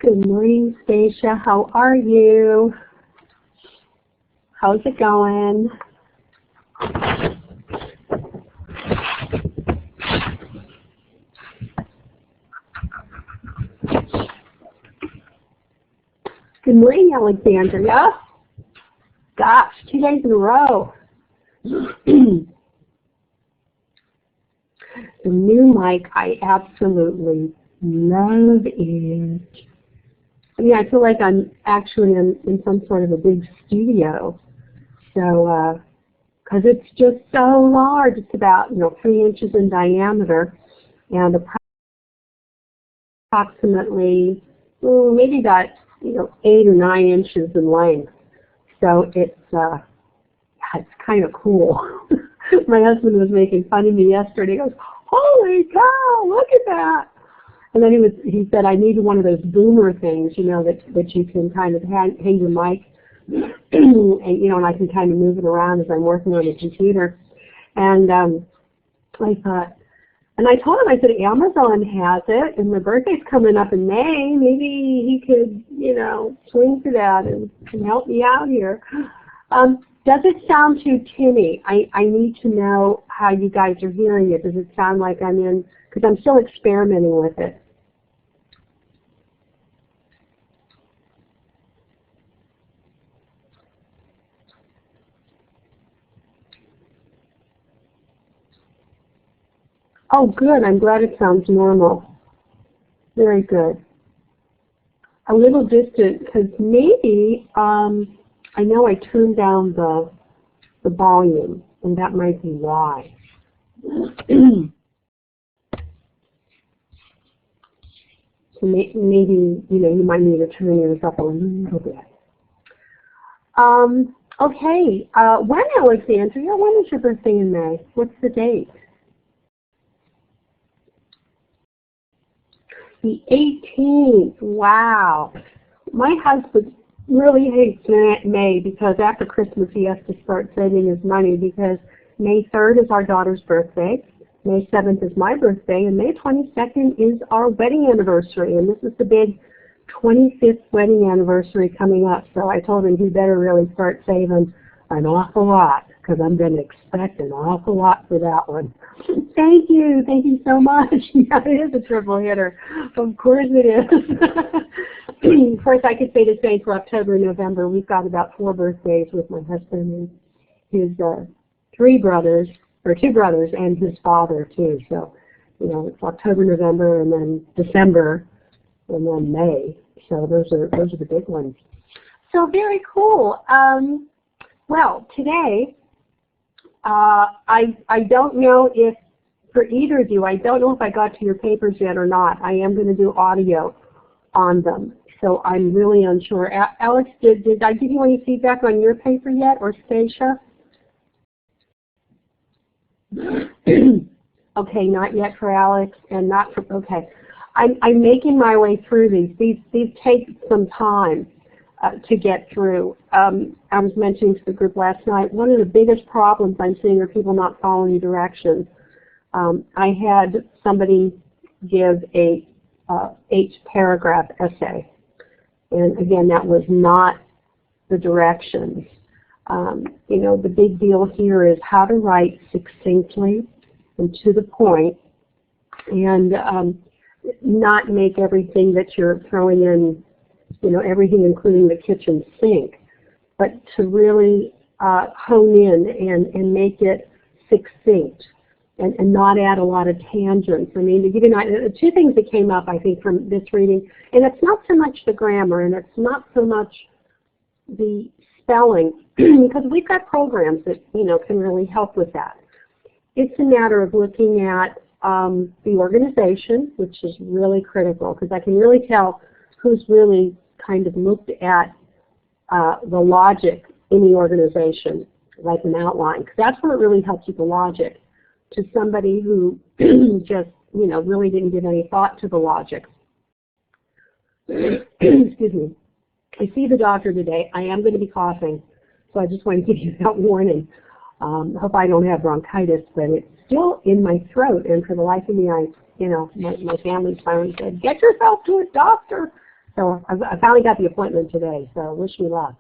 Good morning, Stacia. How are you? How's it going? Good morning, Alexandria. Gosh, 2 days in a row. The new mic, I absolutely love it. I mean, I feel like I'm actually in some sort of a big studio. So, because it's just so large, it's about 3 inches in diameter, and approximately maybe about 8 or 9 inches in length. So it's kind of cool. My husband was making fun of me yesterday. He goes, "Holy cow! Look at that!" And then he said, "I needed one of those boomer things, that you can kind of hang your mic, and and I can kind of move it around as I'm working on the computer." And I thought, and I told him, I said, Amazon has it, and my birthday's coming up in May. Maybe he could, swing to that and help me out here. Does it sound too tinny? I need to know how you guys are hearing it. Does it sound like I'm in, because I'm still experimenting with it. Oh, good. I'm glad it sounds normal. Very good. A little distant, because maybe, I know I turned down the volume, and that might be why. So maybe, you might need to turn yours up a little bit. Okay. When, Alexandria? When is your birthday in May? What's the date? The 18th. Wow. My husband really hates May because after Christmas he has to start saving his money, because May 3rd is our daughter's birthday, May 7th is my birthday, and May 22nd is our wedding anniversary. And this is the big 25th wedding anniversary coming up. So I told him he better really start saving an awful lot, because I'm going to expect an awful lot for that one. Thank you so much. Yeah, it is a triple hitter. Of course it is. Of course, I could say the same for October and November. We've got about 4 birthdays with my husband and his 2 brothers, and his father too. So, it's October, November, and then December, and then May. So those are the big ones. So very cool. Well, today, I don't know if, for either of you, I don't know if I got to your papers yet or not. I am going to do audio on them, so I'm really unsure. Alex, did I give you any feedback on your paper yet, or Stacia? Okay, not yet for Alex, and not for, okay. I'm making my way through these. These take some time to get through. I was mentioning to the group last night, one of the biggest problems I'm seeing are people not following directions. I had somebody give a 8-paragraph essay, and again, that was not the directions. The big deal here is how to write succinctly and to the point, and not make everything that you're throwing in, everything including the kitchen sink, but to really hone in and make it succinct and not add a lot of tangents. I mean, to give you an idea, 2 things that came up, I think, from this reading, and it's not so much the grammar, and it's not so much the spelling, because we've got programs that, can really help with that. It's a matter of looking at the organization, which is really critical, because I can really tell who's really kind of looked at the logic in the organization, like an outline, because that's where it really helps with the logic, to somebody who just, really didn't give any thought to the logic. Excuse me. I see the doctor today. I am going to be coughing, so I just want to give you that warning. Hope I don't have bronchitis, but it's still in my throat, and for the life of me, my family's finally said, "Get yourself to a doctor." So I finally got the appointment today, so wish me luck.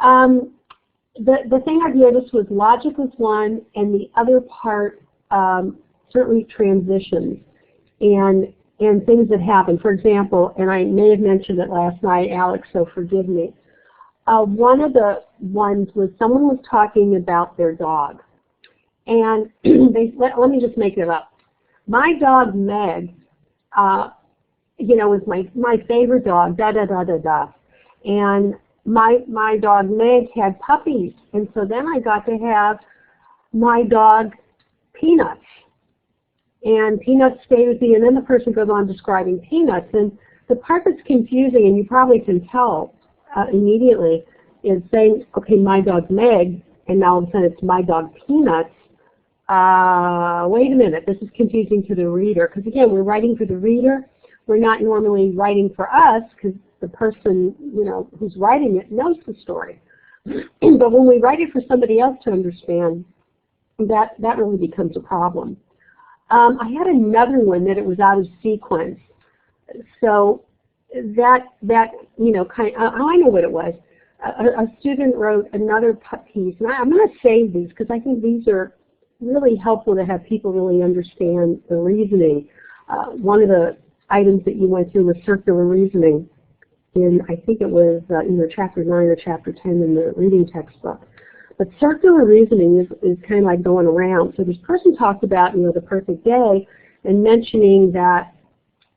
The thing I've noticed was logic was one, and the other part, certainly transitions and things that happen. For example, and I may have mentioned it last night, Alex, so forgive me. One of the ones was someone was talking about their dog. And let me just make it up. My dog, Meg, you know, is my favorite dog, da-da-da-da-da. And my dog, Meg, had puppies. And so then I got to have my dog, Peanuts. And Peanuts stayed with me, and then the person goes on describing Peanuts. And the part that's confusing, and you probably can tell immediately, is saying, okay, my dog, Meg, and now all of a sudden it's my dog, Peanuts. Wait a minute, this is confusing to the reader, because again, we're writing for the reader. We're not normally writing for us, because the person, you know, who's writing it knows the story. But when we write it for somebody else to understand, that really becomes a problem. I had another one that it was out of sequence. So that you know, I know what it was. A student wrote another piece, and I'm going to save these because I think these are really helpful to have people really understand the reasoning. One of the items that you went through was circular reasoning, and I think it was either chapter 9 or chapter 10 in the reading textbook. But circular reasoning is kind of like going around. So this person talked about, you know, the perfect day, and mentioning that,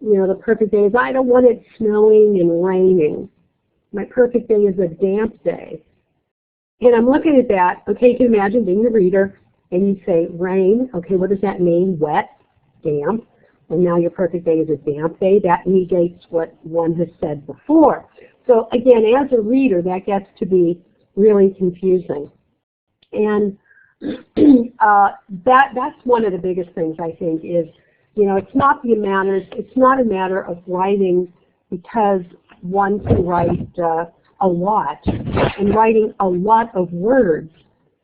you know, the perfect day is, I don't want it snowing and raining. My perfect day is a damp day. And I'm looking at that. Okay, you can imagine being the reader, and you say rain. Okay, what does that mean? Wet, damp. And now your perfect day is a damp day. That negates what one has said before. So again, as a reader, that gets to be really confusing. And that's one of the biggest things, I think, is, you know, it's not a matter of writing because one can write a lot, and writing a lot of words,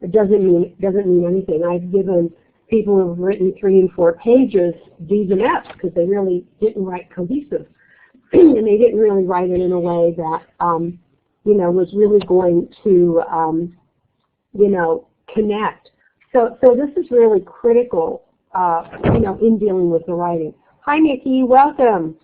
it doesn't mean anything. I've given people who have written 3 and 4 pages D's and F's because they really didn't write cohesive, and they didn't really write it in a way that you know, was really going to you know, connect. So this is really critical, you know, in dealing with the writing. Hi, Nikki. Welcome.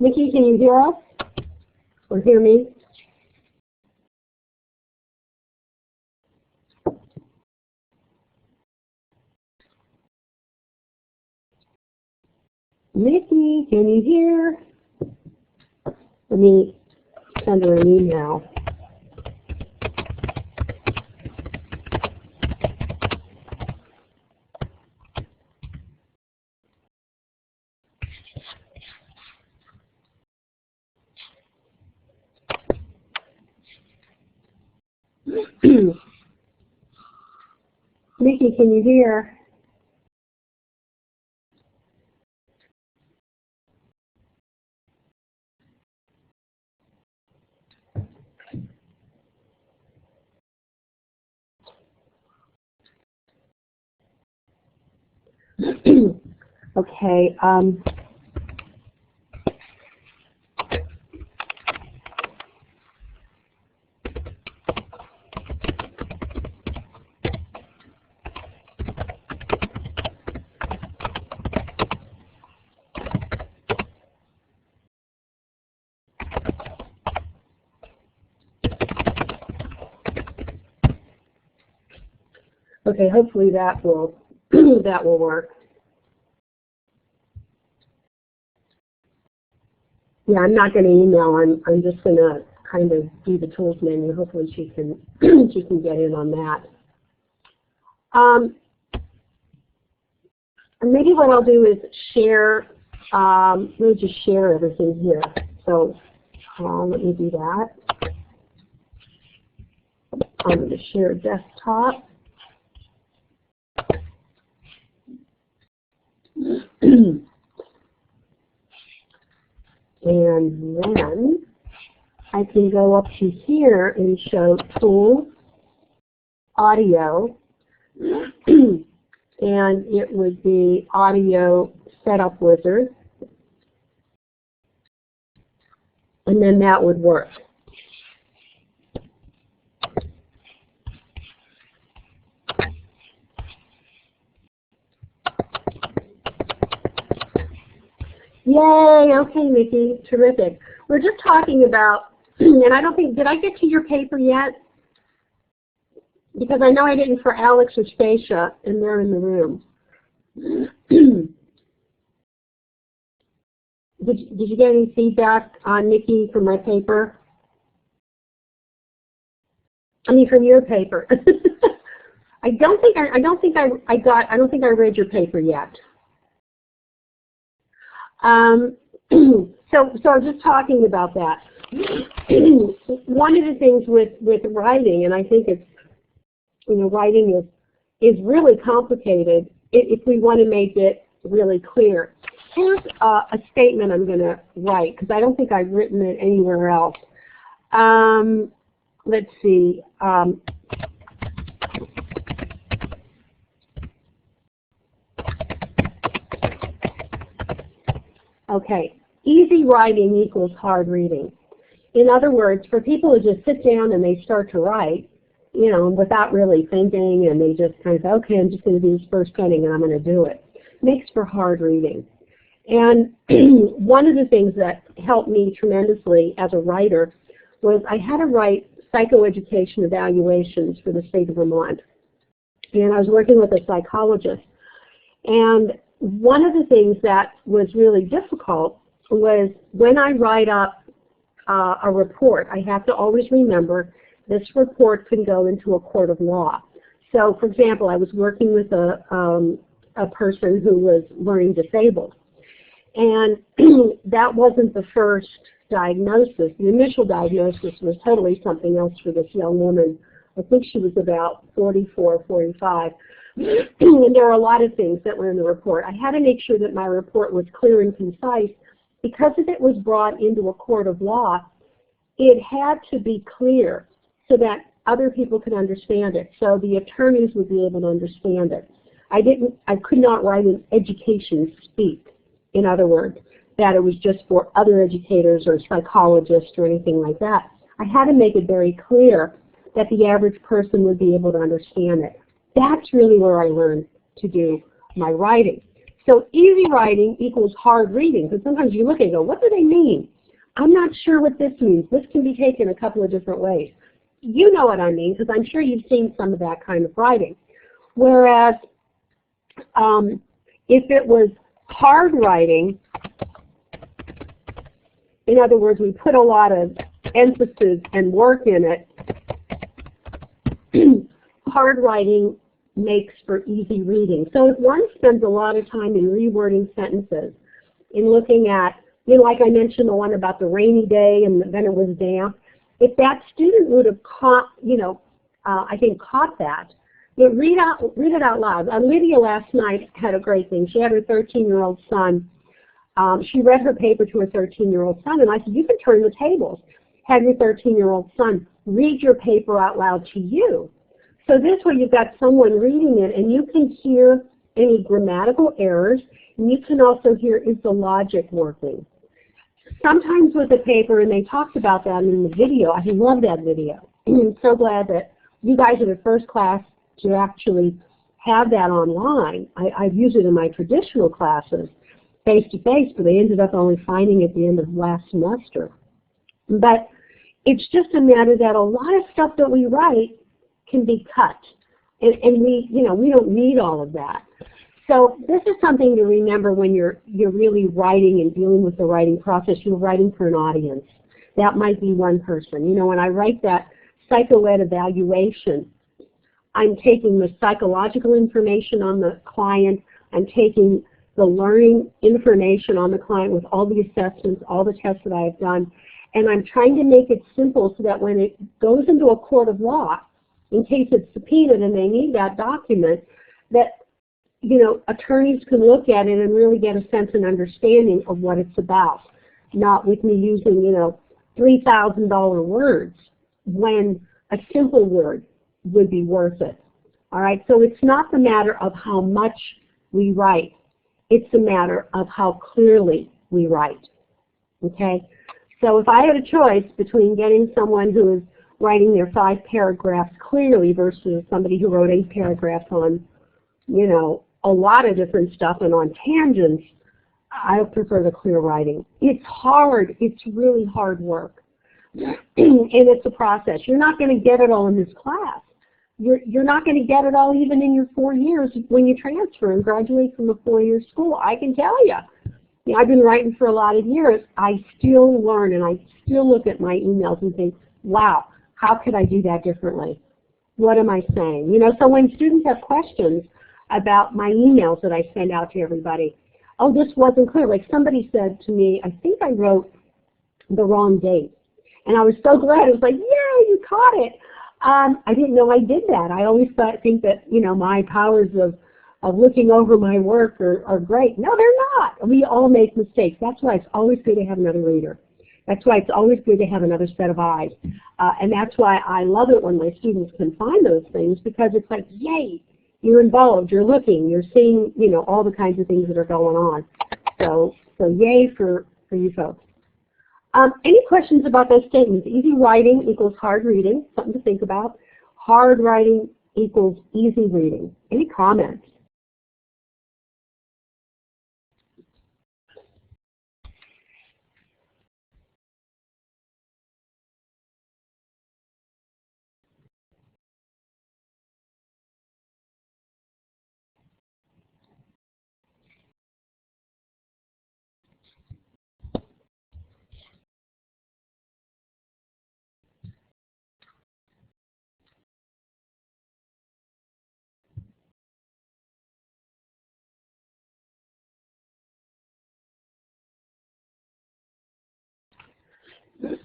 Nikki, can you hear us or hear me? Nikki, can you hear? Let me send her an email. Nikki, can you hear? Okay. Okay, hopefully that will that will work. Yeah, I'm not going to email. I'm just going to kind of do the tools menu. Hopefully she can she can get in on that. And maybe what I'll do is share. Let me just share everything here. So let me do that. I'm going to share desktop. And then I can go up to here and show tools, audio, and it would be Audio Setup Wizard, and then that would work. Yay, okay, Nikki, terrific. We're just talking about, and I don't think, did I get to your paper yet? Because I know I didn't for Alex or Stacia, and they're in the room. Did you get any feedback on Nikki from my paper? I mean, from your paper. I don't think I read your paper yet. So I'm just talking about that. One of the things with writing, and I think it's, writing is really complicated if we want to make it really clear. Here's a statement I'm going to write, because I don't think I've written it anywhere else. Let's see. Okay, easy writing equals hard reading. In other words, for people who just sit down and they start to write, without really thinking, and they just kind of say, okay, I'm just going to do this first heading and I'm going to do it, makes for hard reading. And one of the things that helped me tremendously as a writer was I had to write psychoeducation evaluations for the state of Vermont. And I was working with a psychologist. And one of the things that was really difficult was when I write up a report, I have to always remember this report can go into a court of law. So, for example, I was working with a person who was learning disabled. And that wasn't the first diagnosis. The initial diagnosis was totally something else for this young woman. I think she was about 44, 45. And there were a lot of things that were in the report. I had to make sure that my report was clear and concise. Because if it was brought into a court of law, it had to be clear so that other people could understand it, so the attorneys would be able to understand it. I could not write an education speak, in other words, that it was just for other educators or psychologists or anything like that. I had to make it very clear that the average person would be able to understand it. That's really where I learned to do my writing. So easy writing equals hard reading, because sometimes you look at it and go, what do they mean? I'm not sure what this means. This can be taken a couple of different ways. You know what I mean, because I'm sure you've seen some of that kind of writing. Whereas if it was hard writing, in other words, we put a lot of emphasis and work in it, hard writing makes for easy reading. So if one spends a lot of time in rewording sentences, in looking at, like I mentioned the one about the rainy day and then it was damp, if that student would have caught, I think caught that, read it out loud. Lydia last night had a great thing. She had her 13-year-old son. She read her paper to her 13-year-old son, and I said, you can turn the tables. Have your 13-year-old son read your paper out loud to you. So this way you've got someone reading it, and you can hear any grammatical errors, and you can also hear, is the logic working? Sometimes with the paper, and they talked about that in the video, I love that video. I'm so glad that you guys are the first class to actually have that online. I've used it in my traditional classes, face-to-face, but they ended up only finding it at the end of last semester. But it's just a matter that a lot of stuff that we write can be cut, and we don't need all of that. So this is something to remember when you're really writing and dealing with the writing process. You're writing for an audience. That might be one person. When I write that psychoed evaluation, I'm taking the psychological information on the client, I'm taking the learning information on the client with all the assessments, all the tests that I have done, and I'm trying to make it simple so that when it goes into a court of law, in case it's subpoenaed and they need that document, that attorneys can look at it and really get a sense and understanding of what it's about, not with me using $3,000 words when a simple word would be worth it. All right, so it's not the matter of how much we write. It's a matter of how clearly we write. Okay? So if I had a choice between getting someone who is writing their 5 paragraphs clearly versus somebody who wrote 8 paragraphs on, you know, a lot of different stuff and on tangents, I prefer the clear writing. It's hard. It's really hard work. And it's a process. You're not going to get it all in this class. You're not going to get it all even in your 4 years when you transfer and graduate from a 4-year school. I can tell you. You know, I've been writing for a lot of years. I still learn and I still look at my emails and think, wow, how could I do that differently? What am I saying? You know, so when students have questions about my emails that I send out to everybody, oh, this wasn't clear. Like somebody said to me, I think I wrote the wrong date. And I was so glad. I was like, yeah, you caught it. I didn't know I did that. I always think that, you know, my powers of looking over my work are great. No, they're not. We all make mistakes. That's why it's always good to have another reader. That's why it's always good to have another set of eyes. And that's why I love it when my students can find those things, because it's like, yay, you're involved, you're looking, you're seeing, you know, all the kinds of things that are going on. So yay for you folks. Any questions about those statements? Easy writing equals hard reading, something to think about. Hard writing equals easy reading. Any comments?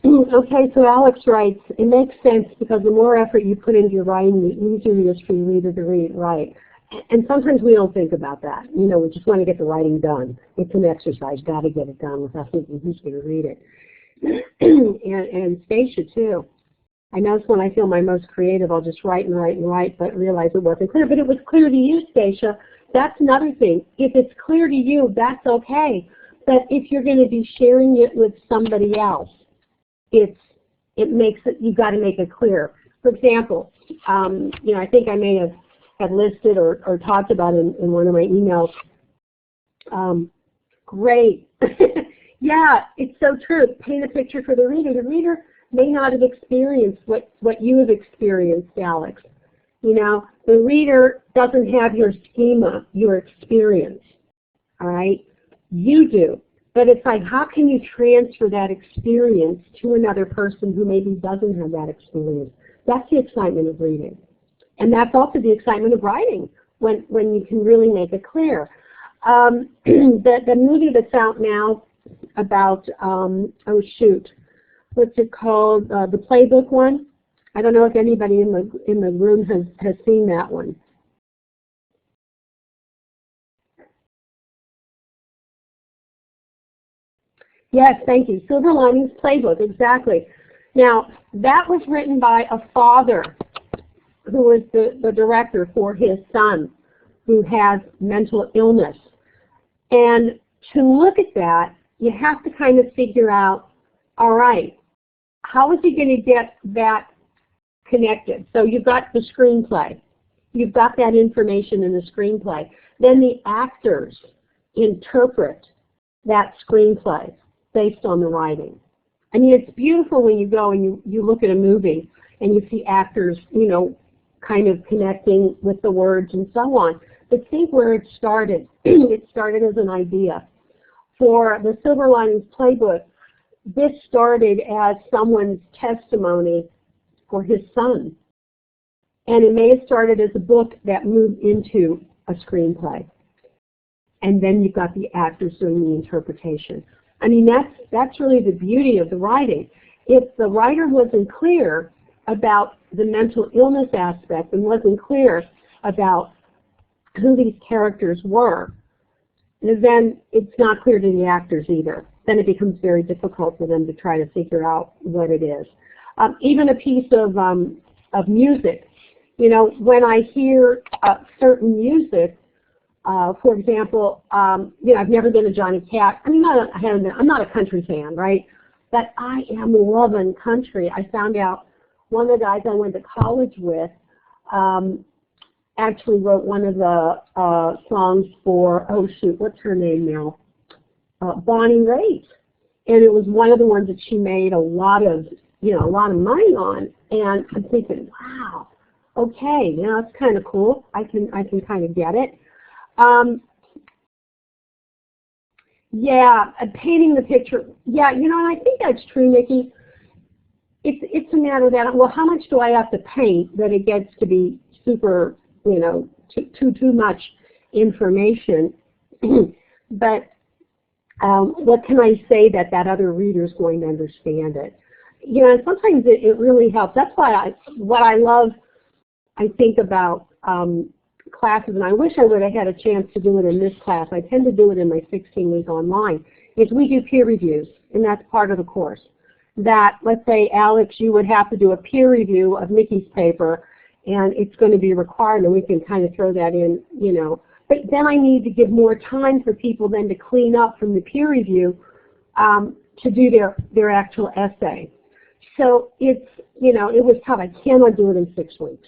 Okay, so Alex writes, it makes sense because the more effort you put into your writing, the easier it is for your reader to read. Right. And sometimes we don't think about that. You know, we just want to get the writing done. It's an exercise. Got to get it done without thinking who's going to read it. and Stacia, too. I notice when I feel my most creative, I'll just write and write and write, but realize it wasn't clear. But it was clear to you, Stacia. That's another thing. If it's clear to you, that's okay. But if you're going to be sharing it with somebody else, it makes it, you've got to make it clear. For example, you know, I think I may have listed or talked about in one of my emails. Great. Yeah, it's so true. Paint a picture for the reader. The reader may not have experienced what you have experienced, Alex. You know, the reader doesn't have your schema, your experience. All right? You do. But it's like, how can you transfer that experience to another person who maybe doesn't have that experience? That's the excitement of reading. And that's also the excitement of writing, when you can really make it clear. The movie that's out now about, oh shoot, what's it called? The Playbook one? I don't know if anybody in the room has seen that one. Yes, thank you. Silver Linings Playbook, exactly. Now, that was written by a father who was the director for his son who has mental illness. And to look at that, you have to kind of figure out, all right, how is he going to get that connected? So you've got the screenplay. You've got that information in the screenplay. Then the actors interpret that screenplay based on the writing. I mean, it's beautiful when you go and you look at a movie and you see actors, you know, kind of connecting with the words and so on. But think where it started. It started as an idea. For the Silver Linings Playbook, this started as someone's testimony for his son. And it may have started as a book that moved into a screenplay. And then you've got the actors doing the interpretation. I mean, that's really the beauty of the writing. If the writer wasn't clear about the mental illness aspect and wasn't clear about who these characters were, then it's not clear to the actors either. Then it becomes very difficult for them to try to figure out what it is. Even a piece of music. You know, when I hear certain music, for example, you know, I've never been a Johnny Cash. I mean, I'm not a country fan, right? But I am loving country. I found out one of the guys I went to college with actually wrote one of the songs for, oh shoot, what's her name now? Bonnie Raitt. And it was one of the ones that she made a lot of, you know, a lot of money on. And I'm thinking, wow, okay, you know, that's kind of cool. I can kind of get it. Yeah, painting the picture. Yeah, you know, and I think that's true, Nikki. It's a matter of that. Well, how much do I have to paint that it gets to be super, you know, too much information? But what can I say that other reader is going to understand it? You know, sometimes it really helps. That's why what I love, I think about classes, and I wish I would have had a chance to do it in this class. I tend to do it in my 16-week online, is we do peer reviews, and that's part of the course. That, let's say, Alex, you would have to do a peer review of Nikki's paper, and it's going to be required, and we can kind of throw that in, you know. But then I need to give more time for people then to clean up from the peer review to do their actual essay. So it's, you know, it was tough. I cannot do it in 6 weeks.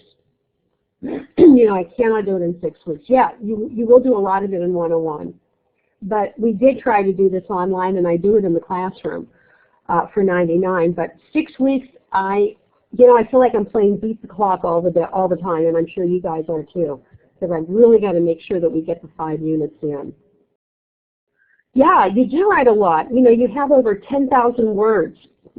You know, I cannot do it in 6 weeks. Yeah, you will do a lot of it in 101. But we did try to do this online, and I do it in the classroom for 99. But 6 weeks, you know, I feel like I'm playing beat the clock all the time, and I'm sure you guys are too, because I've really got to make sure that we get the 5 units in. Yeah, you do write a lot. You know, you have over 10,000 words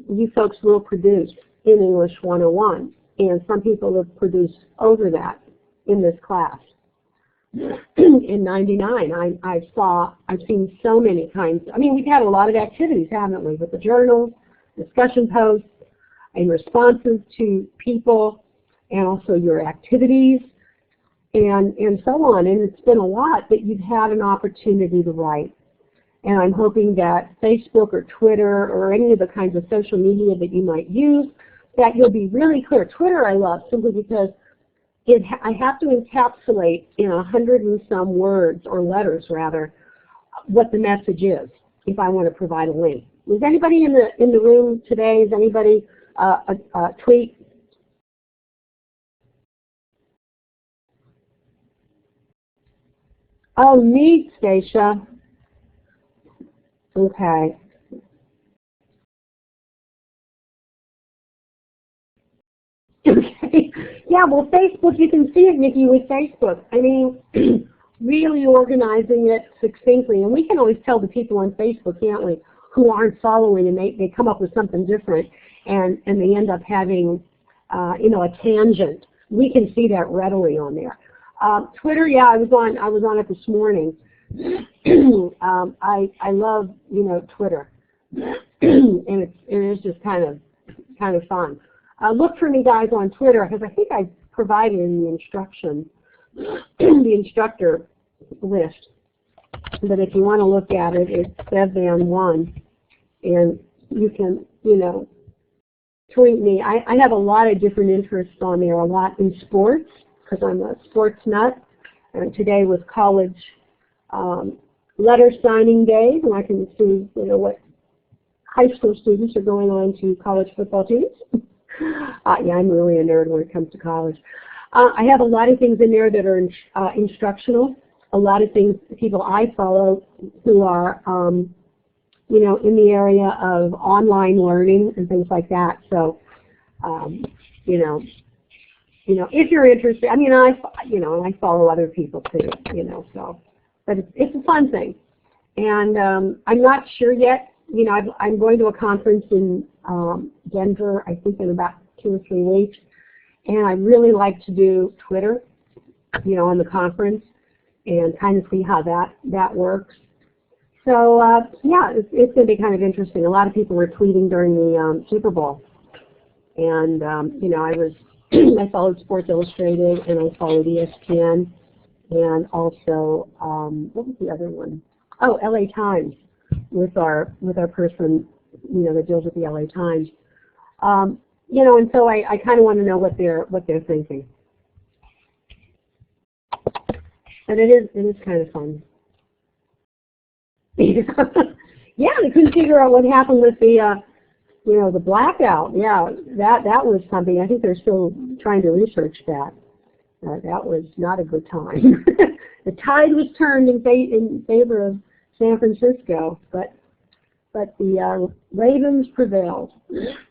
you folks will produce in English 101, and some people have produced over that in this class. In 99, I've seen so many kinds. I mean, we've had a lot of activities, haven't we, with the journals, discussion posts, and responses to people, and also your activities, and so on. And it's been a lot that you've had an opportunity to write. And I'm hoping that Facebook or Twitter or any of the kinds of social media that you might use, that you'll be really clear. Twitter I love simply because I have to encapsulate in 100 and some words, or letters rather, what the message is if I want to provide a link. Is anybody in the room today? Is anybody a tweet? Oh, neat, Stacia. Okay. Okay. Yeah, well, Facebook, you can see it, Nikki, with Facebook. I mean, really organizing it succinctly. And we can always tell the people on Facebook, can't we, who aren't following, and they come up with something different, and they end up having, you know, a tangent. We can see that readily on there. Twitter, yeah, I was on it this morning. I love, you know, Twitter, and it is just kind of fun. Look for me, guys, on Twitter, because I think I provided in the instruction, the instructor list. But if you want to look at it, it's BevVan1, and you can, you know, tweet me. I have a lot of different interests on there, a lot in sports, because I'm a sports nut, and today was college letter signing day, and I can see, you know, what high school students are going on to college football teams. Yeah, I'm really a nerd when it comes to college. I have a lot of things in there that are instructional, a lot of things, people I follow who are, you know, in the area of online learning and things like that. So, you know, if you're interested, I mean, I follow other people too, you know, so, but it's a fun thing. And I'm not sure yet, you know, I'm going to a conference in Denver, I think in about 2 or 3 weeks, and I really like to do Twitter, you know, on the conference, and kind of see how that works. So, yeah, it's going to be kind of interesting. A lot of people were tweeting during the Super Bowl, and, you know, I followed Sports Illustrated, and I followed ESPN, and also, what was the other one? Oh, LA Times, with our person, you know, that deals with the LA Times. You know, and so I kind of want to know what they're thinking. And it is kind of fun. Yeah, they couldn't figure out what happened with the, you know, the blackout. Yeah, that was something. I think they're still trying to research that. That was not a good time. The tide was turned in favor of San Francisco, but the Ravens prevailed.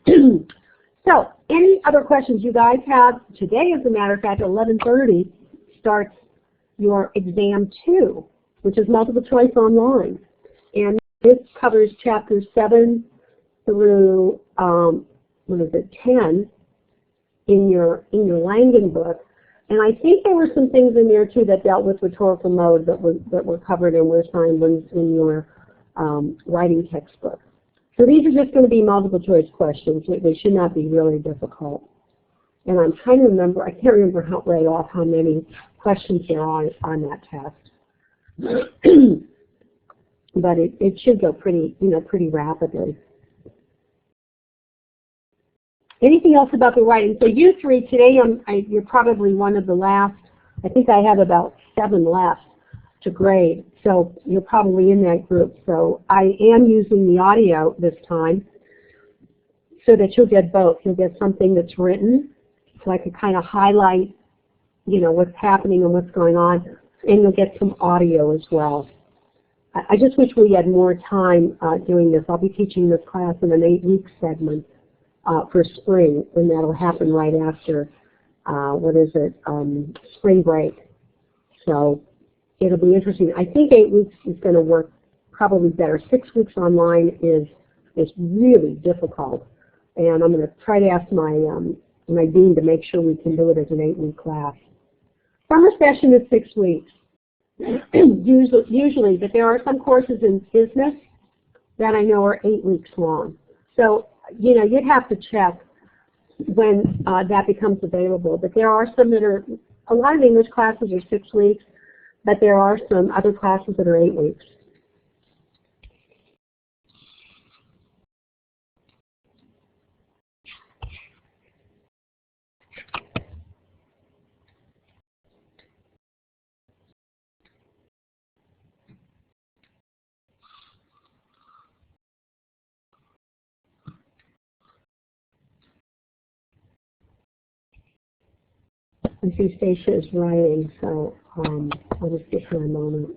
So, any other questions you guys have? Today, as a matter of fact, 11:30 starts your exam 2, which is multiple choice online, and this covers chapters 7 through 10 in your Langen book. And I think there were some things in there too that dealt with rhetorical mode that were covered and were assigned in your writing textbook. So these are just going to be multiple choice questions. They should not be really difficult. And I'm trying to remember, I can't remember right off how many questions there are on that test. But it should go pretty rapidly. Anything else about the writing? So you three, today you're probably one of the last. I think I have about 7 left to grade. So you're probably in that group. So I am using the audio this time so that you'll get both. You'll get something that's written, so I can kind of highlight, you know, what's happening and what's going on, and you'll get some audio as well. I just wish we had more time doing this. I'll be teaching this class in an 8-week segment for spring, and that'll happen right after, spring break. So it'll be interesting. I think 8 weeks is going to work probably better. 6 weeks online is really difficult, and I'm going to try to ask my dean to make sure we can do it as an 8-week class. Summer session is 6 weeks. Usually, but there are some courses in business that I know are 8 weeks long. So, you know, you'd have to check when that becomes available. But there are some that are, a lot of English classes are 6 weeks, but there are some other classes that are 8 weeks. I see Stacia is writing, so I'll just give her a moment.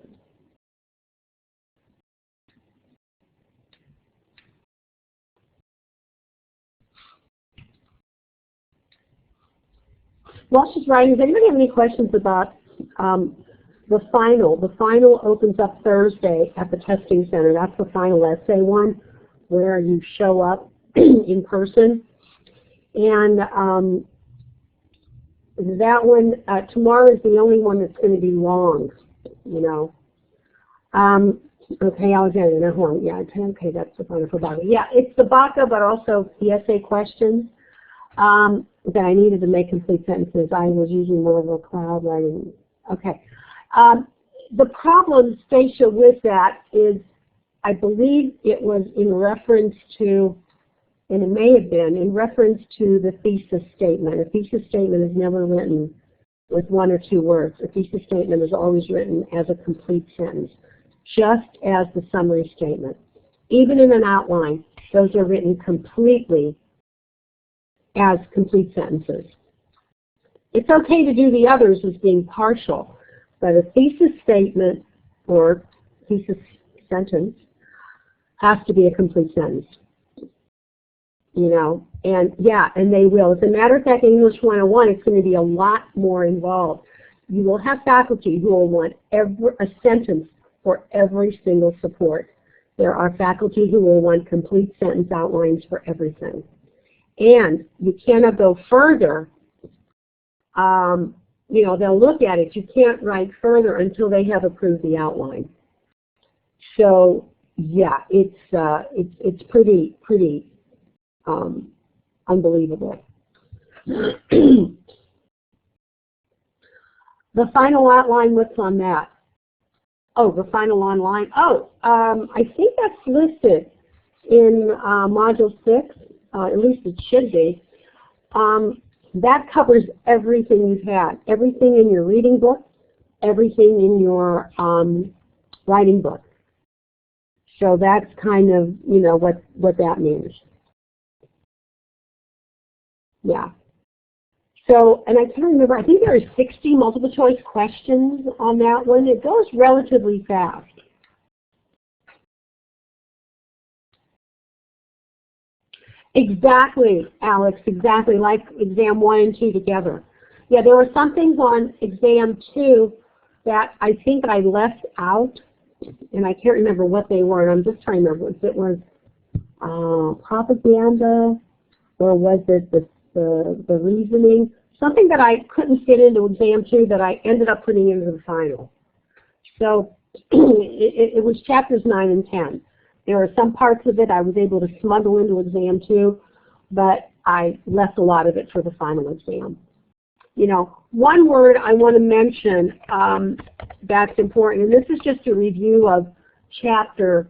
While she's writing, does anybody have any questions about the final? The final opens up Thursday at the testing center. That's the final essay one, where you show up in person. And that one, tomorrow is the only one that's going to be long, you know. Okay, Alexander, no, hold on. Yeah, okay, that's the final for BACA. Yeah, it's the BACA, but also the essay questions that I needed to make complete sentences. I was using more of a cloud writing. Okay. The problem, Stacia, with that is, I believe it was in reference to, and it may have been in reference to the thesis statement. A thesis statement is never written with 1 or 2 words. A thesis statement is always written as a complete sentence, just as the summary statement. Even in an outline, those are written completely as complete sentences. It's okay to do the others as being partial, but a thesis statement or thesis sentence has to be a complete sentence. You know, and yeah, and they will. As a matter of fact, in English 101, it's going to be a lot more involved. You will have faculty who will want a sentence for every single support. There are faculty who will want complete sentence outlines for everything. And you cannot go further. You know, they'll look at it. You can't write further until they have approved the outline. So yeah, it's pretty unbelievable. The final outline, what's on that? Oh, the final online. Oh, I think that's listed in Module 6. At least it should be. That covers everything you've had. Everything in your reading book, everything in your writing book. So that's kind of, what that means. Yeah. So, and I can't remember, I think there are 60 multiple choice questions on that one. It goes relatively fast. Exactly, Alex, exactly, like exam 1 and 2 together. Yeah, there were some things on exam 2 that I think I left out, and I can't remember what they were, and I'm just trying to remember if it was propaganda, or was it the reasoning, something that I couldn't fit into exam 2 that I ended up putting into the final. So it was chapters 9 and 10. There are some parts of it I was able to smuggle into exam 2, but I left a lot of it for the final exam. One word I want to mention that's important, and this is just a review of chapter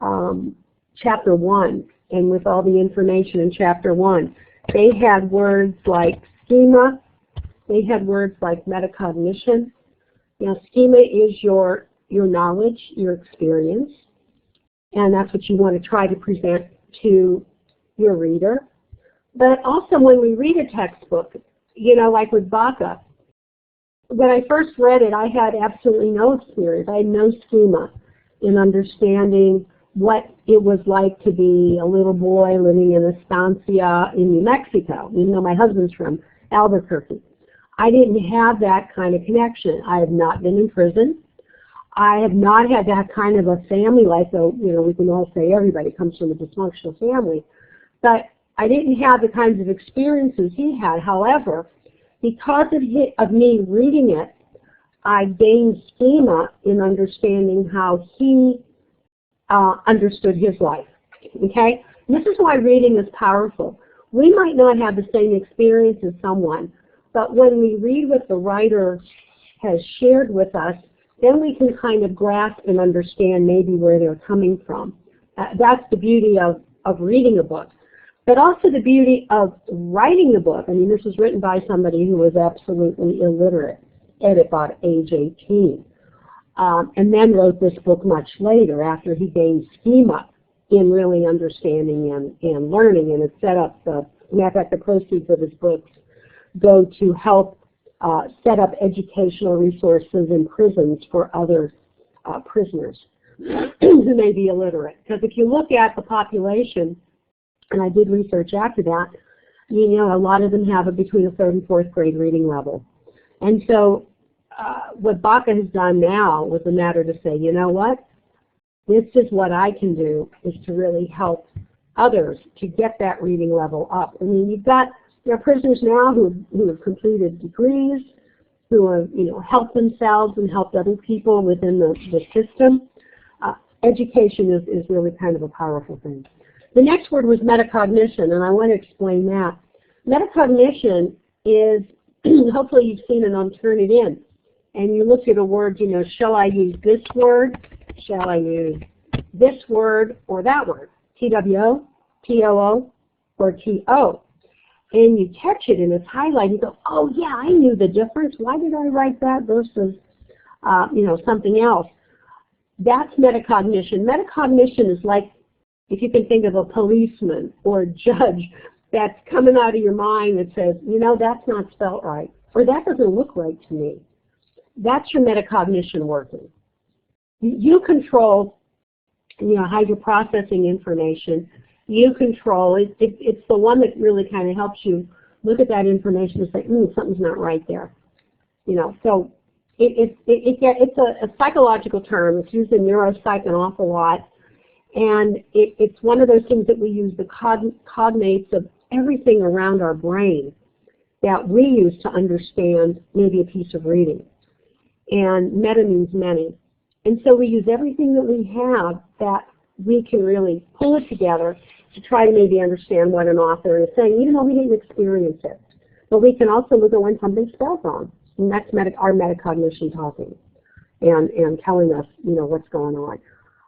1, and with all the information in chapter 1. They had words like schema, they had words like metacognition. Schema is your knowledge, your experience, and that's what you want to try to present to your reader. But also when we read a textbook, like with Baca, when I first read it, I had absolutely no experience. I had no schema in understanding what it was like to be a little boy living in estancia in New Mexico, even though my husband's from Albuquerque. I didn't have that kind of connection. I have not been in prison. I have not had that kind of a family life, though, we can all say everybody comes from a dysfunctional family. But I didn't have the kinds of experiences he had. However, because of me reading it, I gained schema in understanding how he understood his life. Okay? This is why reading is powerful. We might not have the same experience as someone, but when we read what the writer has shared with us, then we can kind of grasp and understand maybe where they're coming from. That's the beauty of reading a book. But also the beauty of writing a book. I mean, this was written by somebody who was absolutely illiterate at about age 18. And then wrote this book much later after he gained schema in really understanding and learning. And it set up matter of fact, the proceeds of his books go to help set up educational resources in prisons for other prisoners who may be illiterate. Because if you look at the population, and I did research after that, a lot of them have it between a 3rd and 4th grade reading level. And so what Baca has done now was a matter to say, you know what, this is what I can do, is to really help others to get that reading level up. I mean, there are prisoners now who have completed degrees, who have helped themselves and helped other people within the system. Education is really kind of a powerful thing. The next word was metacognition, and I want to explain that. Metacognition is, hopefully you've seen it on Turnitin, and you look at a word, shall I use this word? Shall I use this word or that word? T-W-O, T-O-O, or T-O. And you catch it and it's highlighted. You go, oh yeah, I knew the difference. Why did I write that versus, something else? That's metacognition. Metacognition is like, if you can think of a policeman or a judge that's coming out of your mind that says, that's not spelt right, or that doesn't look right to me. That's your metacognition working. You control, how you're processing information. You control it. It's the one that really kind of helps you look at that information and say, something's not right there. So it's a psychological term. It's used in neuropsych an awful lot. And it's one of those things that we use, the cognates of everything around our brain that we use to understand maybe a piece of reading. And meta means many. And so we use everything that we have that we can really pull it together to try to maybe understand what an author is saying, even though we didn't experience it. But we can also look at when something's spelled wrong. And that's our metacognition talking and telling us, what's going on.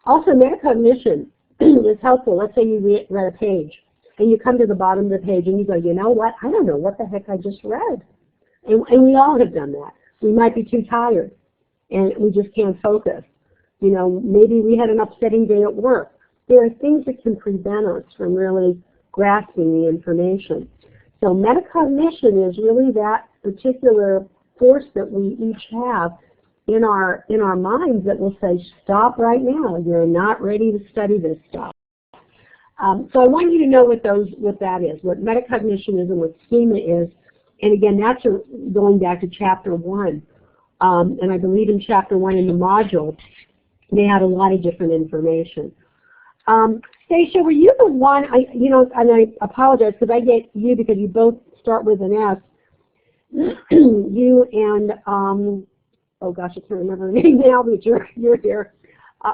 Also, metacognition is helpful. Let's say you read a page, and you come to the bottom of the page, and you go, you know what? I don't know what the heck I just read. And we all have done that. We might be too tired. and we just can't focus. You know, maybe we had an upsetting day at work. There are things that can prevent us from really grasping the information. So metacognition is really that particular force that we each have in our minds that will say, stop right now, you're not ready to study this stuff. So I want you to know what that is, what metacognition is and what schema is. And again, that's going back to chapter 1. And I believe in chapter 1 in the module, they had a lot of different information. Stacia, were you the one, and I apologize because I get you because you both start with an S. You and, oh gosh, I can't remember her name now, but you're here.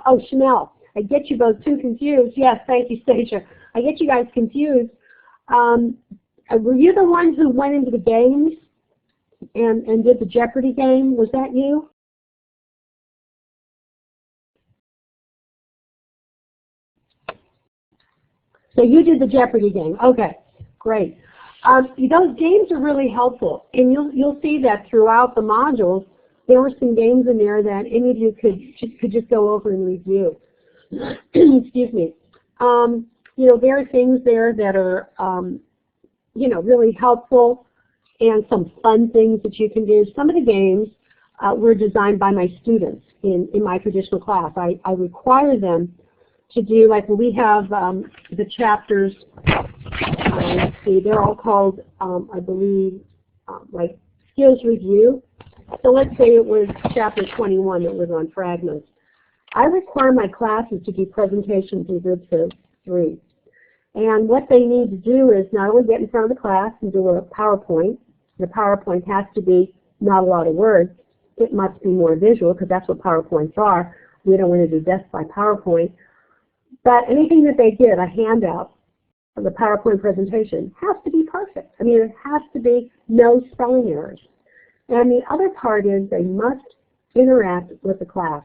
Oh, Chanel. I get you both too confused. Yes, thank you, Stacia. I get you guys confused. Were you the ones who went into the games and did the Jeopardy game? Was that you? So you did the Jeopardy game. Okay, great. Those games are really helpful, and you'll see that throughout the modules. There were some games in there that any of you could just go over and review. Excuse me. There are things there that are really helpful, and some fun things that you can do. Some of the games were designed by my students in my traditional class. I require them to do, like we have the chapters, let's see, they're all called, I believe, like skills review. So let's say it was chapter 21 that was on fragments. I require my classes to do presentations in groups of 3. And what they need to do is not only get in front of the class and do a PowerPoint. The PowerPoint has to be not a lot of words. It must be more visual because that's what PowerPoints are. We don't want to do death by PowerPoint. But anything that they get, a handout, the PowerPoint presentation, has to be perfect. I mean, it has to be no spelling errors. And the other part is they must interact with the class,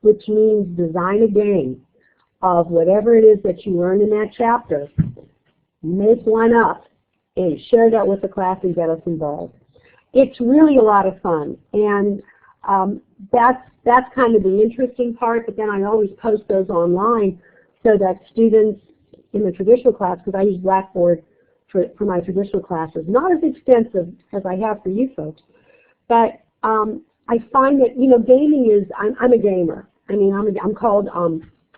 which means design a game of whatever it is that you learned in that chapter. Make one up and share that with the class and get us involved. It's really a lot of fun, and that's kind of the interesting part, but then I always post those online so that students in the traditional class, because I use Blackboard for my traditional classes, not as extensive as I have for you folks, but I find that, gaming is, I'm a gamer. I mean, I'm called,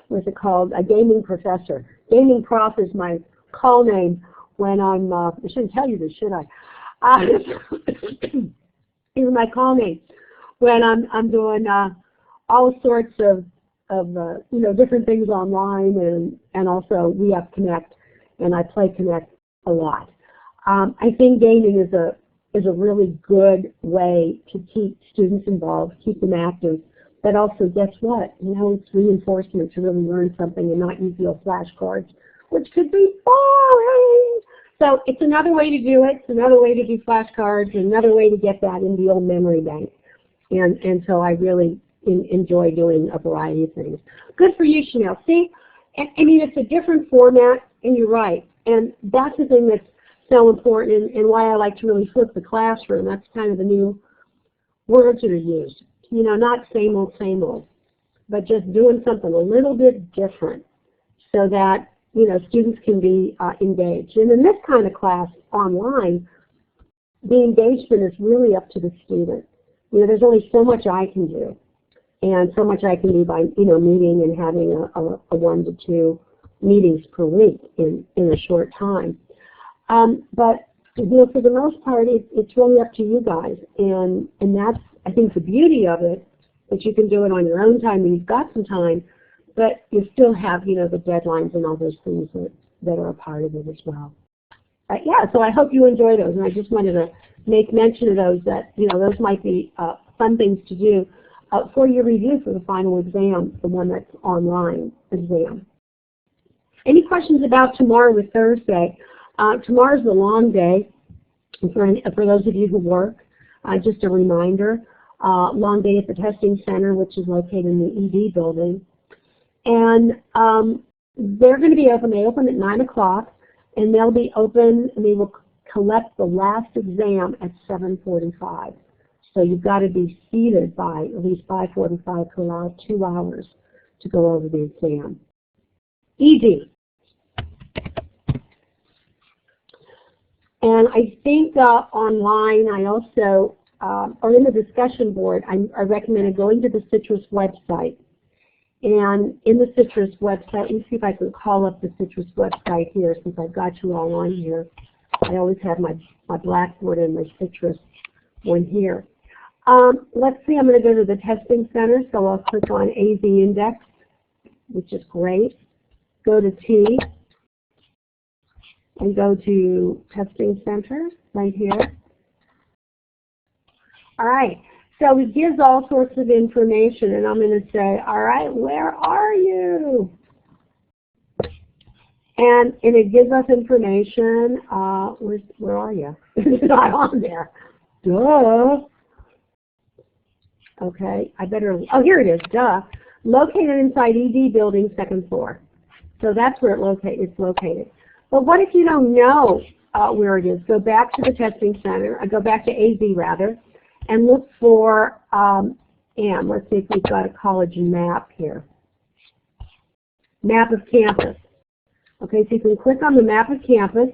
what's it called, a gaming professor. Gaming prof is my call name when I'm, I shouldn't tell you this, should I? Is my call name when I'm doing all sorts of different things online, and also we have Connect, and I play Connect a lot. I think gaming is a really good way to keep students involved, keep them active, but also guess what? It's reinforcement to really learn something and not use the old flashcards, which could be boring. So it's another way to do it. It's another way to do flashcards, another way to get that in the old memory bank. And so I really enjoy doing a variety of things. Good for you, Chanel. See, I mean, it's a different format, and you're right. And that's the thing that's so important, and why I like to really flip the classroom. That's kind of the new words that are used. Not same old, but just doing something a little bit different so that, students can be engaged. And in this kind of class online, the engagement is really up to the student. There's only so much I can do. And so much I can do by, meeting and having a 1 to 2 meetings per week in a short time. But for the most part, it's really up to you guys, and that's, I think, the beauty of it, that you can do it on your own time when you've got some time, but you still have, the deadlines and all those things that are a part of it as well. Yeah, so I hope you enjoy those, and I just wanted to make mention of those, that those might be fun things to do for your review for the final exam, the one that's online exam. Any questions about tomorrow or Thursday? Tomorrow's the long day for those of you who work. Just a reminder, long day at the testing center, which is located in the ED building. And they're going to be open. They open at 9 o'clock, and they'll be open, and they will collect the last exam at 7:45. So you've got to be seated by at least 5:45 to allow 2 hours to go over the exam. ED. And I think online I also, or in the discussion board, I recommended going to the Citters website. And in the Citters website, let me see if I can call up the Citters website here since I've got you all on here. I always have my Blackboard and my Citters one here. Let's see, I'm going to go to the testing center, so I'll click on AZ Index, which is great. Go to T and go to Testing Center right here. All right, so it gives all sorts of information, and I'm going to say, all right, where are you? And it gives us information. Where are you? It's not on there. Duh. Okay, I better, oh, here it is, duh. Located inside ED building, 2nd floor. So that's where it's located. But what if you don't know where it is? Go back to the testing center, go back to AZ rather, and look for M. Let's see if we've got a college map here. Map of campus. Okay, so you can click on the map of campus.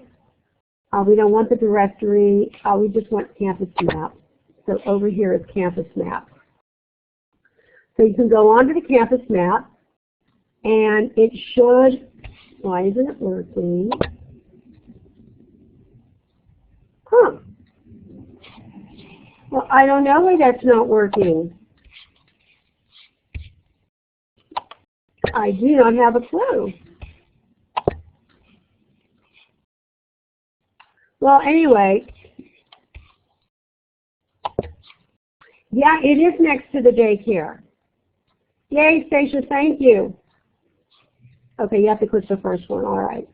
We don't want the directory, we just want campus map. So over here is campus map. So you can go onto the campus map, and it should, why isn't it working? Huh. Well, I don't know why that's not working. I do not have a clue. Well, anyway, yeah, it is next to the daycare. Yay, Stacia, thank you. Okay, you have to click the first one, all right.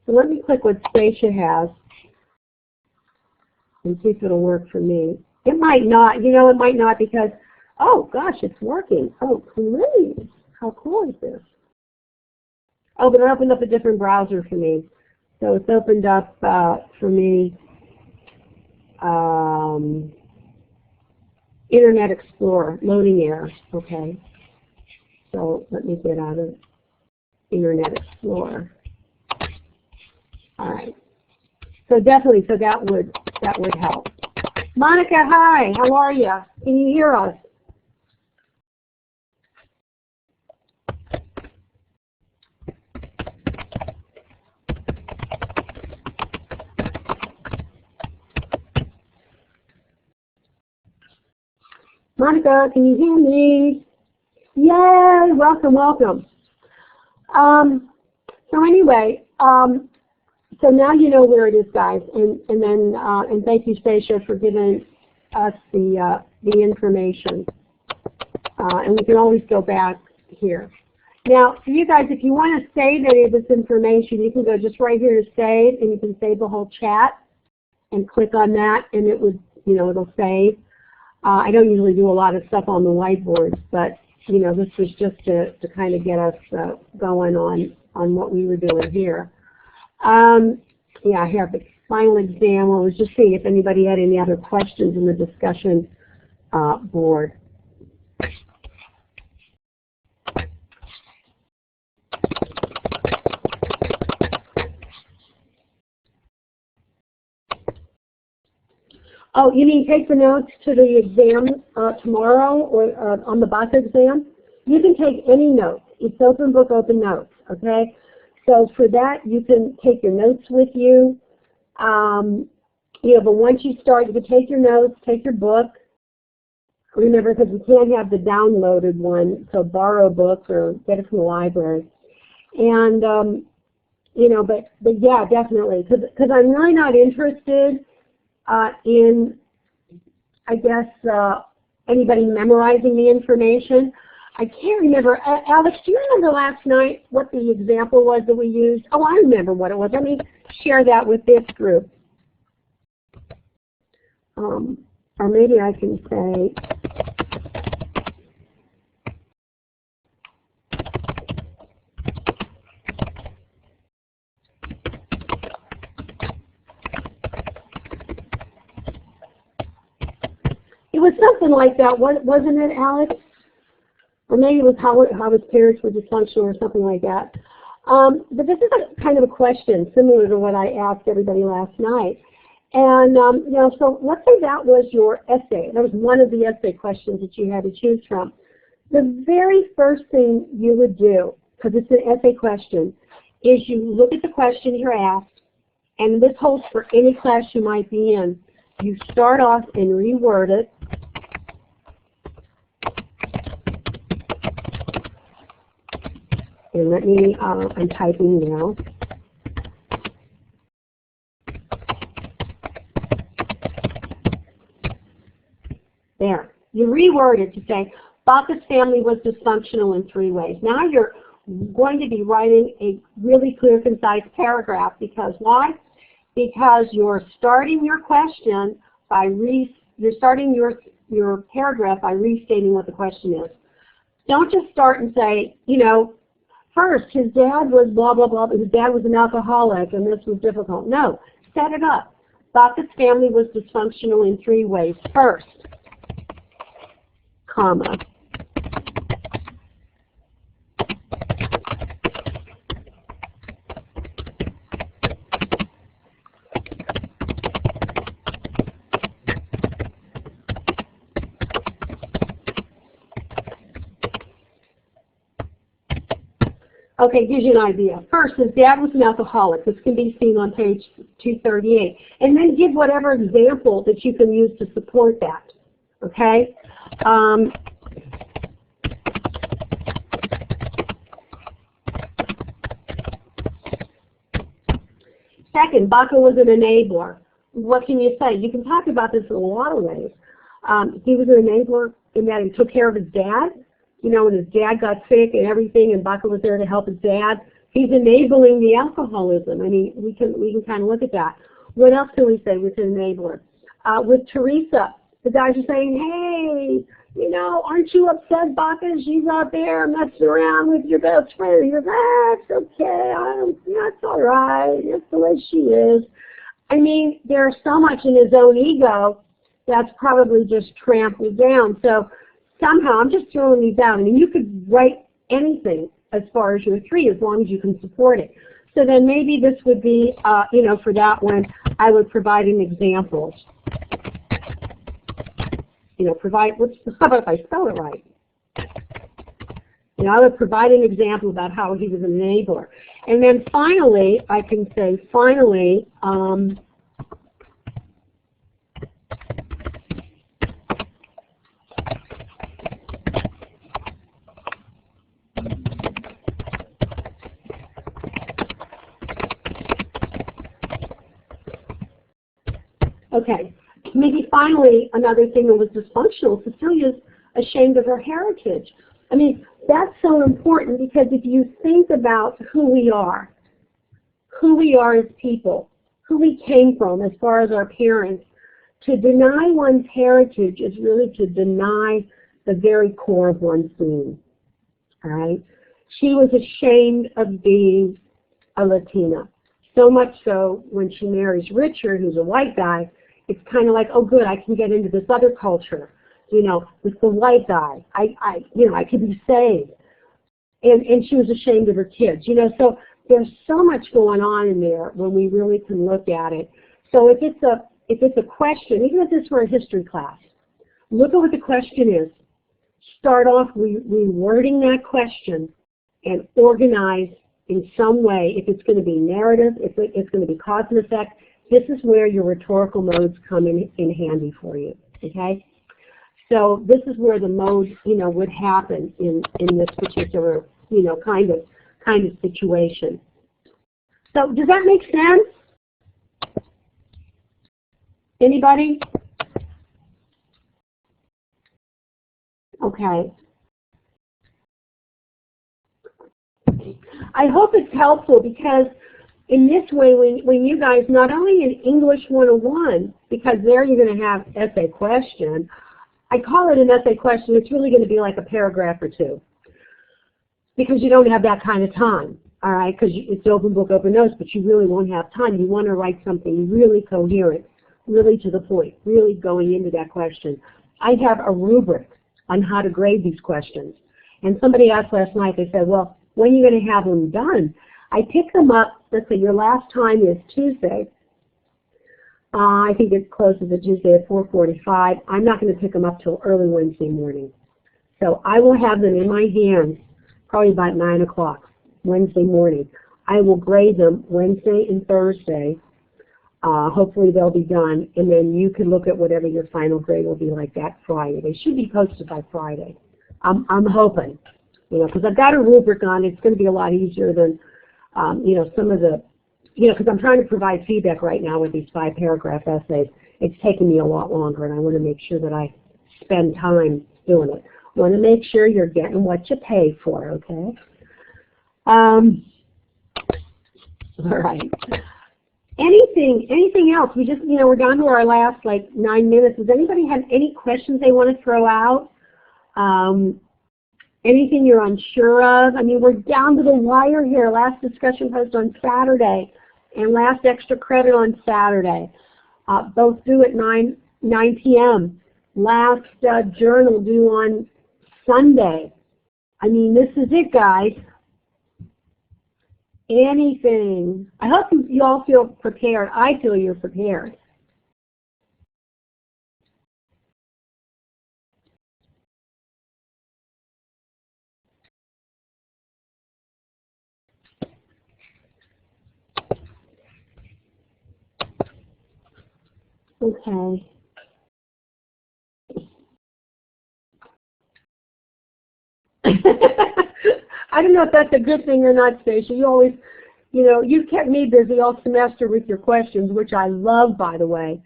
So let me click what Stacia has and see if it'll work for me. It might not, you know, it might not because, oh gosh, it's working. Oh, please, how cool is this? Oh, but it opened up a different browser for me. So it's opened up for me Internet Explorer, loading error, okay. So let me get out of Internet Explorer. All right. So definitely, so that would help. Monica, hi. How are you? Can you hear us? Monica, can you hear me? Yay! Welcome, welcome. So anyway, so now you know where it is, guys, and thank you, Stacia, for giving us the information. And we can always go back here. Now, for you guys, if you want to save any of this information, you can go just right here to save, and you can save the whole chat, and click on that, and it would, you know, it'll save. I don't usually do a lot of stuff on the whiteboard, but you know, this was just to kind of get us going on what we were doing here. Yeah, I have the final exam. I was just seeing if anybody had any other questions in the discussion board. Oh, you mean take the notes to the exam tomorrow or on the bus exam? You can take any notes. It's open book, open notes, okay? So for that, you can take your notes with you. You know, but once you start, you can take your notes, take your book. Remember, because we can't have the downloaded one, so borrow a book or get it from the library. And, you know, but yeah, definitely, because I'm really not interested in, I guess, anybody memorizing the information. I can't remember. Alex, do you remember last night what the example was that we used? Oh, I remember what it was. Let me share that with this group. Or maybe I can say, It was something like that, wasn't it, Alex? Or maybe it was how his parents were dysfunctional or something like that. But this is a kind of a question similar to what I asked everybody last night. And, you know, so let's say that was your essay. That was one of the essay questions that you had to choose from. The very first thing you would do, because it's an essay question, is you look at the question you're asked, and this holds for any class you might be in. You start off and reword it. And let me, I'm typing now. There. You reword it to say, Baca's family was dysfunctional in 3 ways. Now you're going to be writing a really clear, concise paragraph. Because why? Because you're starting your question by you're starting your paragraph by restating what the question is. Don't just start and say, you know, first, his dad was blah, blah, blah, his dad was an alcoholic and this was difficult. No, set it up. Baca's family was dysfunctional in 3 ways. First, comma. Okay, gives you an idea. First, his dad was an alcoholic. This can be seen on page 238. And then give whatever example that you can use to support that. Okay? Second, Baca was an enabler. What can you say? You can talk about this in a lot of ways. He was an enabler in that he took care of his dad. You know, when his dad got sick and everything, and Baca was there to help his dad, he's enabling the alcoholism. I mean, we can kind of look at that. What else can we say with an enabler? With Teresa, the guys are saying, hey, you know, aren't you upset, Baca? She's out there messing around with your best friend. He goes, it's okay. That's all right. That's the way she is. I mean, there's so much in his own ego that's probably just trampled down. So somehow, I'm just throwing these out. I mean, you could write anything as far as your 3, as long as you can support it. So then maybe this would be, you know, for that one, I would provide an example. You know, how about if I spell it right? You know, I would provide an example about how he was an enabler. And then finally, I can say, finally, okay, maybe finally another thing that was dysfunctional, Cecilia's ashamed of her heritage. I mean, that's so important because if you think about who we are as people, who we came from as far as our parents, to deny one's heritage is really to deny the very core of one's being, all right? She was ashamed of being a Latina. So much so when she marries Richard, who's a white guy, it's kind of like, oh good, I can get into this other culture, you know, with the white guy. You know, I could be saved. And she was ashamed of her kids, you know, so there's so much going on in there when we really can look at it. So if it's a question, even if it's for a history class, look at what the question is. Start off rewording that question and organize in some way. If it's going to be narrative, if it's going to be cause and effect, this is where your rhetorical modes come in handy for you, okay? So this is where the mode, you know, would happen in this particular, you know, kind of situation. So does that make sense? Anybody? Okay. I hope it's helpful because in this way, when you guys, not only in English 101, because there you're going to have essay question, I call it an essay question, it's really going to be like a paragraph or 2. Because you don't have that kind of time, all right, because it's open book, open notes, but you really won't have time. You want to write something really coherent, really to the point, really going into that question. I have a rubric on how to grade these questions. And somebody asked last night, they said, well, when are you going to have them done? I pick them up, let's say your last time is Tuesday. I think it closes at Tuesday at 4:45. I'm not going to pick them up till early Wednesday morning. So I will have them in my hands probably about 9 o'clock Wednesday morning. I will grade them Wednesday and Thursday. Hopefully they'll be done, and then you can look at whatever your final grade will be like that Friday. They should be posted by Friday. I'm hoping, because I've got a rubric on it. It's going to be a lot easier than, some of the, because I'm trying to provide feedback right now with these 5-paragraph essays. It's taking me a lot longer, and I want to make sure that I spend time doing it. I want to make sure you're getting what you pay for, okay? All right. Anything else? We just, we're down to our last 9 minutes. Does anybody have any questions they want to throw out? Anything you're unsure of? I mean, we're down to the wire here. Last discussion post on Saturday and last extra credit on Saturday. Both due at 9 p.m. Last journal due on Sunday. I mean, this is it, guys. Anything. I hope you all feel prepared. I feel you're prepared. Okay. I don't know if that's a good thing or not, Stacia. You always, you've kept me busy all semester with your questions, which I love, by the way.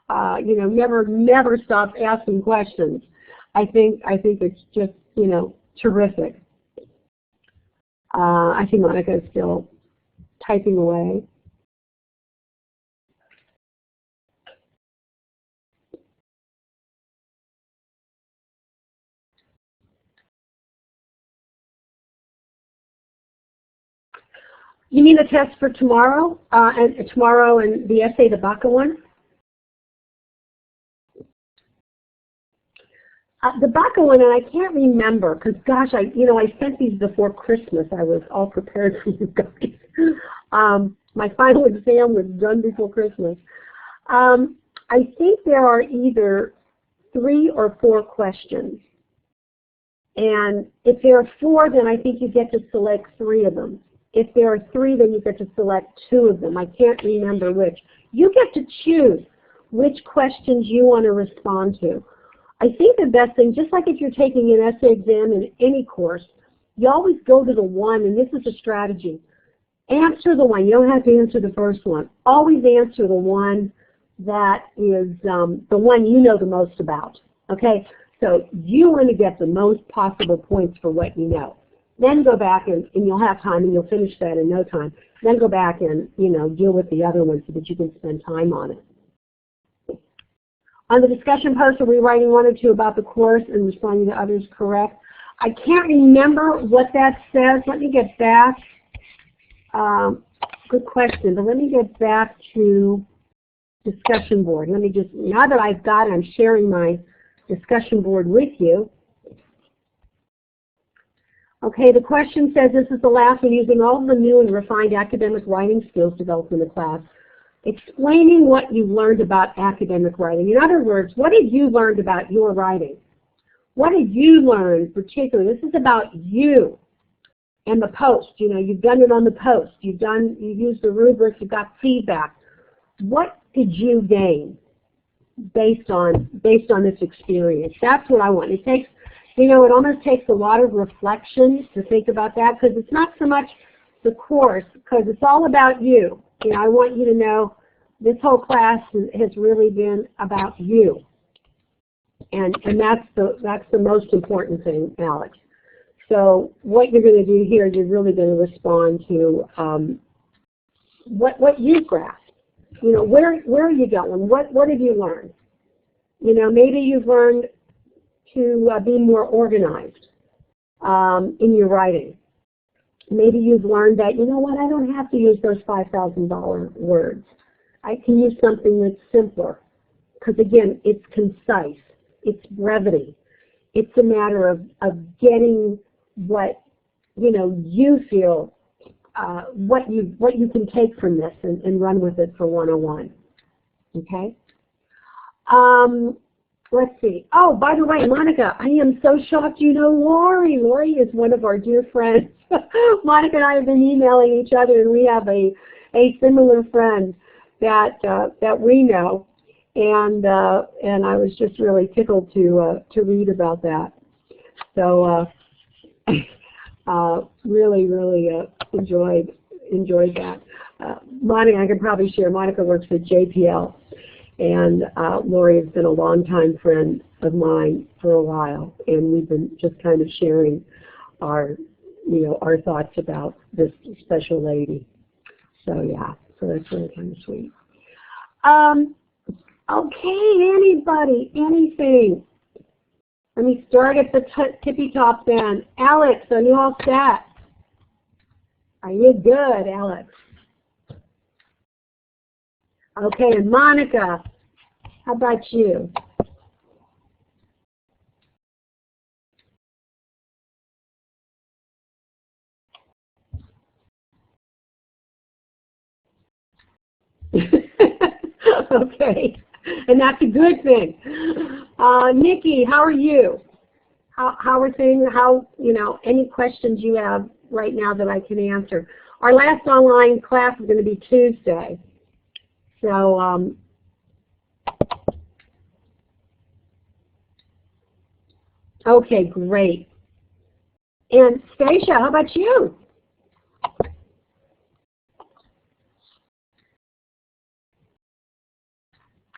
Never stop asking questions. I think it's just, terrific. I see Monica is still typing away. You mean the test for tomorrow, and the essay, the Baca one? The Baca one, and I can't remember, because gosh, I sent these before Christmas. I was all prepared for you guys. My final exam was done before Christmas. I think there are either 3 or 4 questions. And if there are 4, then I think you get to select 3 of them. If there are 3, then you get to select 2 of them. I can't remember which. You get to choose which questions you want to respond to. I think the best thing, just like if you're taking an essay exam in any course, you always go to the one, and this is a strategy. Answer the one. You don't have to answer the first one. Always answer the one that is the one you know the most about. Okay? So you want to get the most possible points for what you know. Then go back and you'll have time, and you'll finish that in no time. Then go back and, deal with the other ones so that you can spend time on it. On the discussion post, are we writing 1 or 2 about the course and responding to others correct? I can't remember what that says. Let me get back. Good question, but let me get back to discussion board. Let me just, now that I've got it, I'm sharing my discussion board with you. Okay, the question says, this is the last one, using all of the new and refined academic writing skills developed in the class, explaining what you've learned about academic writing. In other words, what have you learned about your writing? What have you learned particularly? This is about you and the post. You've done it on the post. You've used the rubrics, you've got feedback. What did you gain based on this experience? That's what I want. It takes, it almost takes a lot of reflection to think about that, because it's not so much the course, because it's all about you. I want you to know this whole class has really been about you, and that's the most important thing, Alex. So what you're going to do here, you're really going to respond to what you've grasped. Where are you going? What have you learned? Maybe you've learned to be more organized in your writing. Maybe you've learned that, I don't have to use those $5,000 words. I can use something that's simpler, because again, it's concise. it's brevity. It's a matter of getting what you feel, what you can take from this and run with it for 101. Okay. Let's see. Oh, by the way, Monica, I am so shocked you know Lori. Lori is one of our dear friends. Monica and I have been emailing each other, and we have a similar friend that we know, and I was just really tickled to read about that. So really enjoyed that. Monica, I can probably share. Monica works at JPL. And Lori has been a longtime friend of mine for a while, and we've been just kind of sharing our thoughts about this special lady. So yeah, so that's really kind of sweet. Okay, anybody, anything? Let me start at the tippy top then. Alex, are you all set? Are you good, Alex? Okay, and Monica, how about you? Okay, and that's a good thing. Nikki, how are you? How are things? Any questions you have right now that I can answer? Our last online class is going to be Tuesday. So, okay, great. And Stacia, how about you?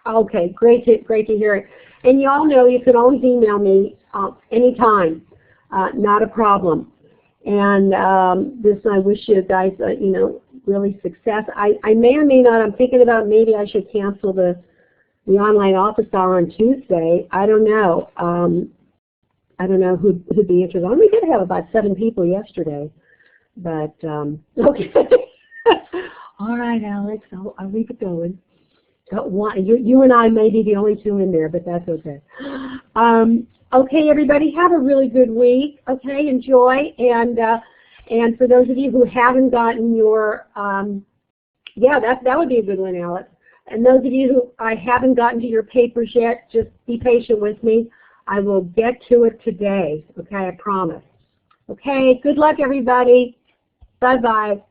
Okay, great to hear it. And you all know you can always email me anytime, not a problem. And I wish you guys, really success. I may or may not. I'm thinking about maybe I should cancel the online office hour on Tuesday. I don't know. I don't know who'd be interested. We did have about 7 people yesterday, but okay. All right, Alex. I'll leave it going. You and I may be the only 2 in there, but that's okay. Okay, everybody, have a really good week. Okay, enjoy. And for those of you who haven't gotten your, that would be a good one, Alex. And those of you who I haven't gotten to your papers yet, just be patient with me. I will get to it today. Okay, I promise. Okay, good luck, everybody. Bye-bye.